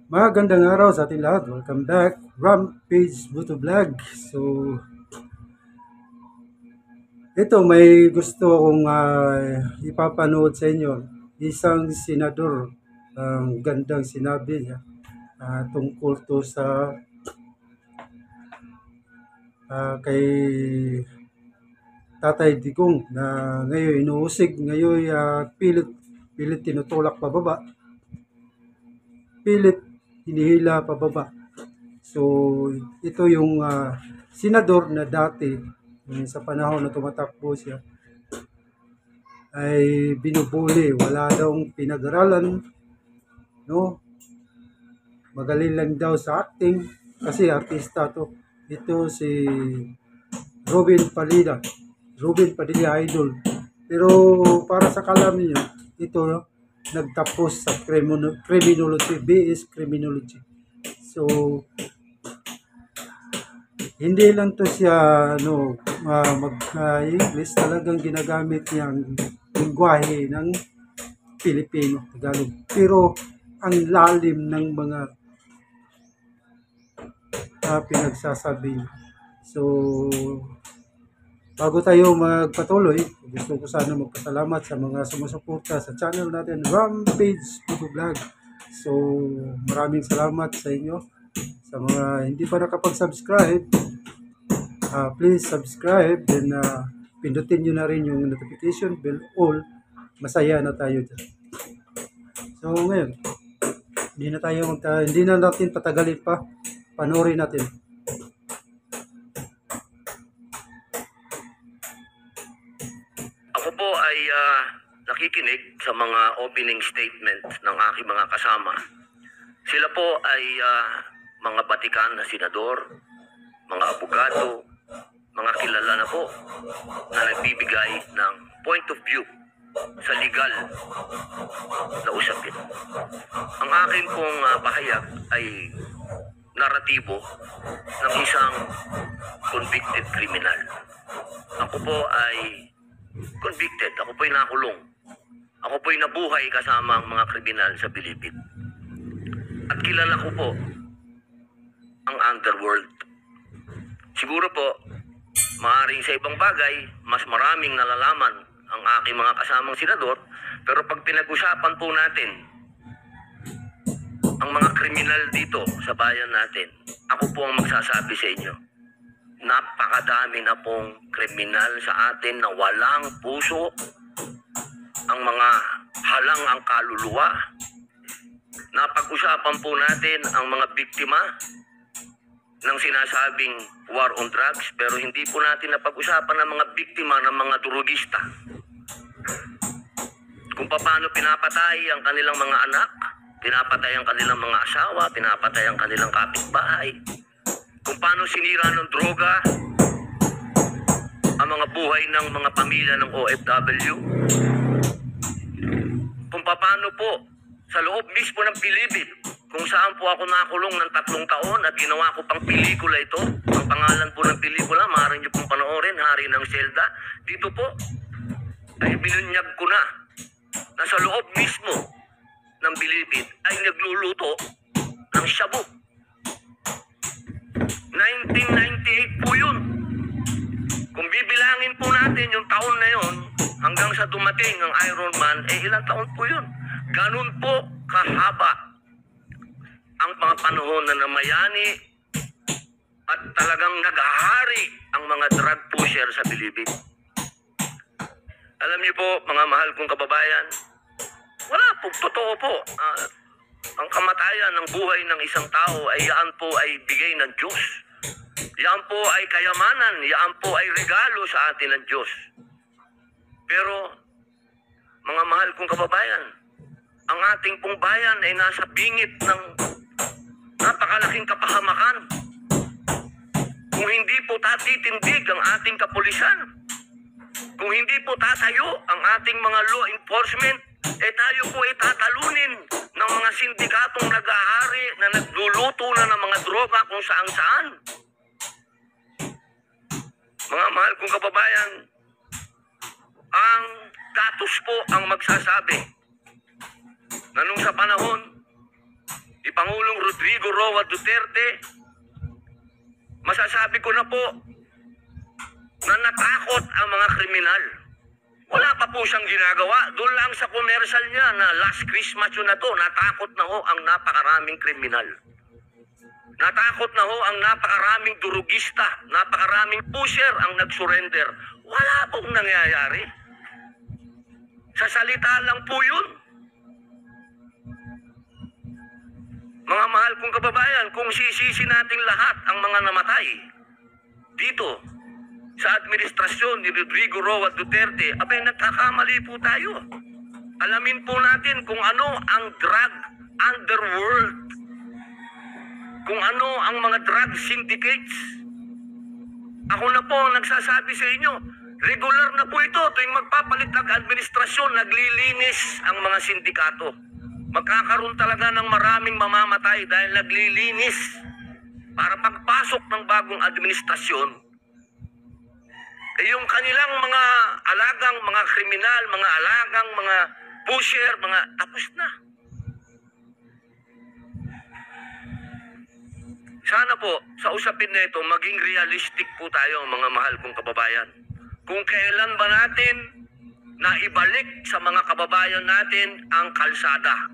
Magandang araw sa ating lahat. Welcome back. Rampage Buto Vlog. So, ito may gusto akong ipapanood sa inyo. Isang senador, ang gandang sinabi niya tungkol to sa kay Tatay Digong na ngayon inuusig, ngayon pilit tinutulak pababa, pilit hinihila pababa. So, ito yung senador na dati, sa panahon na tumatakbo siya, ay binubuli. Wala daw pinag-aralan, no? Magaling lang daw sa acting, kasi artista to. Ito si Robin Padilla. Robin Padilla Idol. Pero para sa kalam niyo, ito nagtapos sa criminology, BS Criminology. So, hindi lang to siya mag-English, talagang ginagamit niya ang lingwahe ng Pilipino, Tagalog. Pero ang lalim ng mga pinagsasabi niya. So, bago tayo magpatuloy, gusto ko sana magpasalamat sa mga sumusuporta sa channel natin, Rampage Photo Vlog. So, maraming salamat sa inyo. Sa mga hindi pa nakapag-subscribe, please subscribe, then pindutin nyo na rin yung notification bell all. Masaya na tayo dyan. So ngayon, hindi na natin patagalin pa. Panoorin natin. Ako po ay nakikinig sa mga opening statement ng aking mga kasama. Sila po ay mga batikan na senador, mga abogado, mga kilala na po na nagbibigay ng point of view sa legal na usapin. Ang akin pong pahayag ay naratibo ng isang convicted criminal. Ako po ay convicted, ako po'y nakulong. Ako po'y nabuhay kasama ang mga kriminal sa Bilibid. At kilala ko po ang underworld. Siguro po, maaaring sa ibang bagay, mas maraming nalalaman ang aking mga kasamang senador, pero pag pinag-usapan po natin ang mga kriminal dito sa bayan natin, ako po ang magsasabi sa inyo. Napakadami na pong kriminal sa atin na walang puso, ang mga halang ang kaluluwa. Napag-usapan po natin ang mga biktima ng sinasabing war on drugs, pero hindi po natin napag-usapan ang mga biktima ng mga drugista. Kung paano pinapatay ang kanilang mga anak, pinapatay ang kanilang mga asawa, pinapatay ang kanilang kapitbahay. Kung paano sinira ng droga ang mga buhay ng mga pamilya ng OFW. Kung paano po sa loob mismo ng Bilibid, kung saan po ako nakulong ng 3 taon at ginawa ko pang pelikula ito. Ang pangalan po ng pelikula, maaari niyo pong panoorin, Hari ng Selda. Dito po ay binunyag ko na sa loob mismo ng Bilibid ay nagluluto ng shabu. 1998 po yun. Kung bibilangin po natin yung taon na yun, hanggang sa dumating ang Iron Man, ilang taon po yun. Ganun po kahaba ang mga panahon na namayani at talagang naghahari ang mga drug pusher sa Bilibid. Alam niyo po, mga mahal kong kababayan, wala po, totoo po. Ang kamatayan ng buhay ng isang tao ay yan po ay bigay ng Diyos. Yan po ay kayamanan, yan po ay regalo sa atin ng Diyos. Pero, mga mahal kong kababayan, ang ating pong bayan ay nasa bingit ng napakalaking kapahamakan. Kung hindi po tatitindig ang ating kapulisan, kung hindi po tatayo ang ating mga law enforcement, tayo po ay tatalunin ng mga sindikatong nag-ahari na nagluluto na ng mga droga kung saan-saan. Mga mahal kong kababayan, ang datos po ang magsasabi na nung sa panahon ni Pangulong Rodrigo Roa Duterte, masasabi ko na po na natakot ang mga kriminal. Wala pa po siyang ginagawa. Doon lang sa commercial niya na last Christmas yun na to, natakot na ho ang napakaraming kriminal. Natakot na ho ang napakaraming durugista, napakaraming pusher ang nag-surrender. Wala pong nangyayari. Sa salita lang po yun. Mga mahal kong kababayan, kung sisisi natin lahat ang mga namatay dito sa administrasyon ni Rodrigo Roa Duterte, abay nagkakamali po tayo. Alamin po natin kung ano ang drug underworld, kung ano ang mga drug syndicates. Ako na po nagsasabi sa inyo, regular na po ito tuwing magpapalit ng administrasyon, naglilinis ang mga sindikato. Magkakaroon talaga ng maraming mamamatay dahil naglilinis para pagpasok ng bagong administrasyon. Yung kanilang mga alagang, mga kriminal, mga alagang, mga pusher, mga tapos na. Sana po, sa usapin na ito, maging realistic po tayo, mga mahal kong kababayan. Kung kailan ba natin na ibalik sa mga kababayan natin ang kalsada.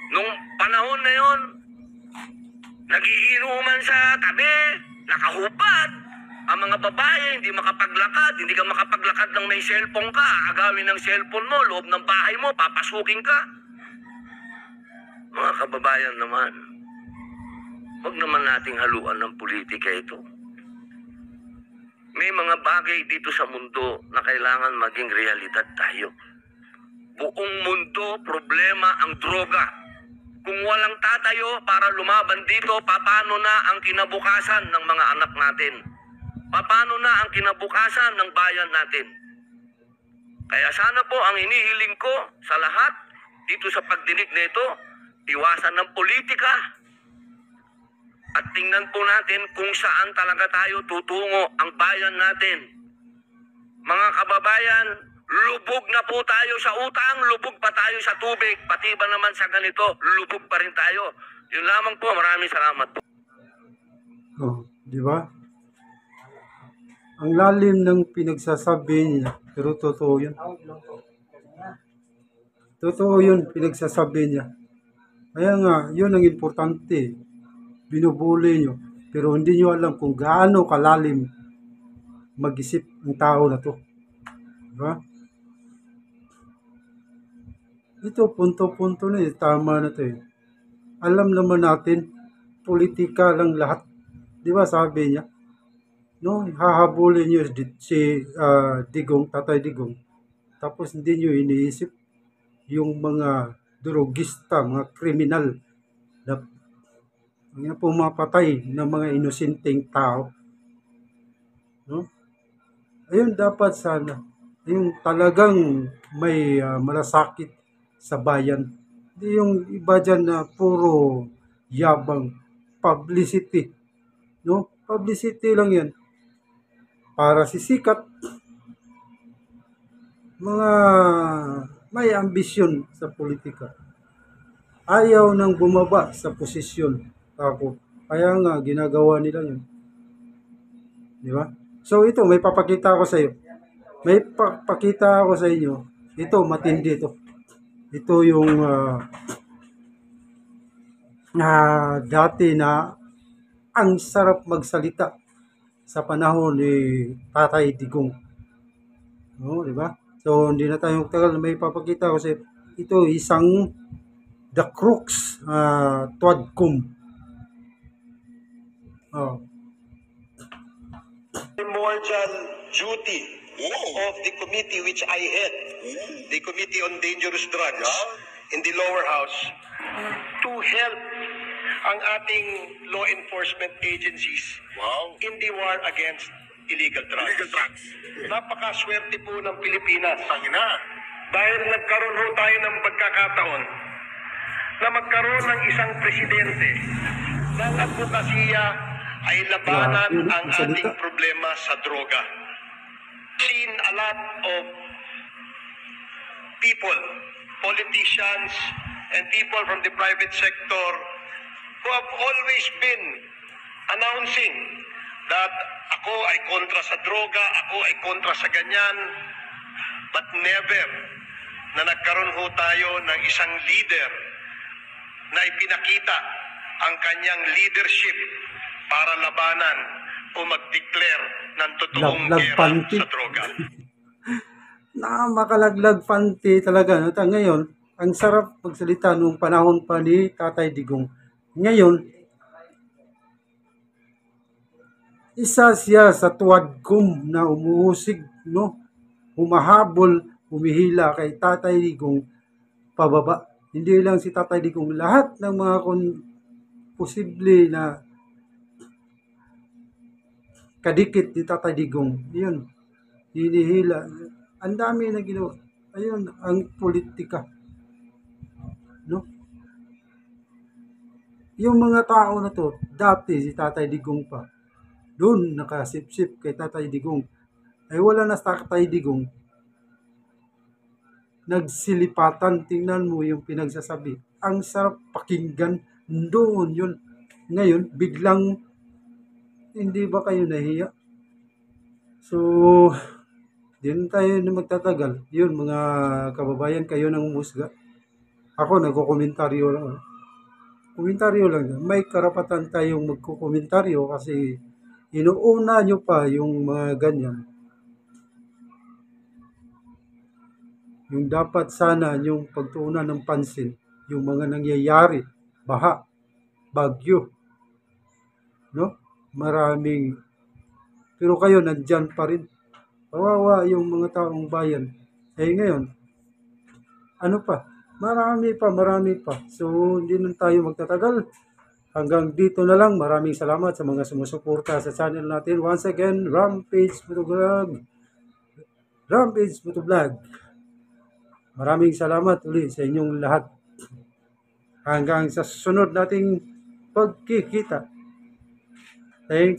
Nung panahon na yon, nagiinuman sa tabi, nakahupad. Ang mga babae, hindi makapaglakad, hindi ka makapaglakad ng may cellphone ka, agawin ng cellphone mo, loob ng bahay mo, papasukin ka. Mga kababayan naman, huwag naman nating haluan ng politika ito. May mga bagay dito sa mundo na kailangan maging realidad tayo. Buong mundo, problema ang droga. Kung walang tatayo para lumaban dito, paano na ang kinabukasan ng mga anak natin? Paano na ang kinabukasan ng bayan natin? Kaya sana po ang hinihiling ko sa lahat dito sa pagdinig na ito, iwasan ng politika at tingnan po natin kung saan talaga tayo tutungo ang bayan natin. Mga kababayan, lubog na po tayo sa utang, lubog pa tayo sa tubig, pati ba naman sa ganito, lubog pa rin tayo. Yun lamang po, maraming salamat po. Oh, di ba? Ang lalim ng pinagsasabi niya, pero totoo yun. Totoo yun, pinagsasabi niya. Kaya nga, yun ang importante. Binubuli nyo, pero hindi nyo alam kung gaano kalalim mag-isip ang tao na to. Diba? Ito, punto-punto na tama na to eh. Alam naman natin, politika lang lahat. Diba sabi niya? No, hahabulin nyo si Digong, Tatay Digong. Tapos hindi nyo iniisip yung mga drogista, mga kriminal na pumapatay ng mga inosenteng tao. No? Ayun dapat sana. Yung talagang may malasakit sa bayan. Hindi yung iba dyan na puro yabang, publicity. No? Publicity lang yan. Para sisikat, mga may ambisyon sa politika. Ayaw nang bumaba sa posisyon. Ako. Kaya nga, ginagawa nila yun. Di ba? So ito, may papakita ako sa iyo. May papakita ako sa inyo. Ito, matindi ito. Ito yung dati na ang sarap magsalita sa panahon ni Tatay Digong. No, di ba? So, hindi na tayo magtagal. May papakita ko sa ito, isang The Crooks Tuadcom. Oh. Primordial duty of the committee which I head, the Committee on Dangerous Drugs in the lower house, to help ang ating law enforcement agencies in the war against illegal drugs. Napakaswerte po ng Pilipinas. Dahil nagkaroon ho tayo ng pagkakataon na magkaroon ng isang presidente ng advokasya ay labanan ang ating problema sa droga. Seen a lot of people, politicians, and people from the private sector who have always been announcing that ako ay kontra sa droga, ako ay kontra sa ganyan, but never na nagkaroon ho tayo ng isang leader na ipinakita ang kanyang leadership para labanan o mag-declare ng totoong Laglag gera panty. sa droga. Makalaglag panty talaga. No? Ngayon, ang sarap magsalita nung panahon pa ni Tatay Digong. Ngayon, isa siya sa tuwadkom na umuusig, no? Humahabol, humihila kay Tatay Digong pababa. Hindi lang si Tatay Digong, lahat ng mga posible na kadikit ni Tatay Digong. Yun, hinihila. Ang dami na ginawa. Ayun, ang politika. No? Yung mga tao na to, dati si Tatay Digong pa, doon nakasip-sip kay Tatay Digong. Ay wala na sa Tatay Digong. Nagsilipatan, tingnan mo yung pinagsasabi. Ang sarap pakinggan doon yun. Ngayon, biglang hindi ba kayo nahiya? So, din tayo na magtatagal. Yun, mga kababayan, kayo nang umusga. Ako, nagko-komentaryo lang. Komentaryo lang. May karapatan tayong magko-komentaryo kasi inuuna nyo pa yung mga ganyan. Yung dapat sana yung pagtuunan ng pansin, yung mga nangyayari, baha, bagyo, no? Maraming, pero kayo nandyan pa rin. Kawawa yung mga taong bayan. Eh ngayon, ano pa? Marami pa. So, hindi na tayo magtatagal. Hanggang dito na lang. Maraming salamat sa mga sumusuporta sa channel natin. Once again, Rampage Motovlog. Rampage Motovlog. Maraming salamat ulit sa inyong lahat. Hanggang sa susunod nating pagkikita. Thank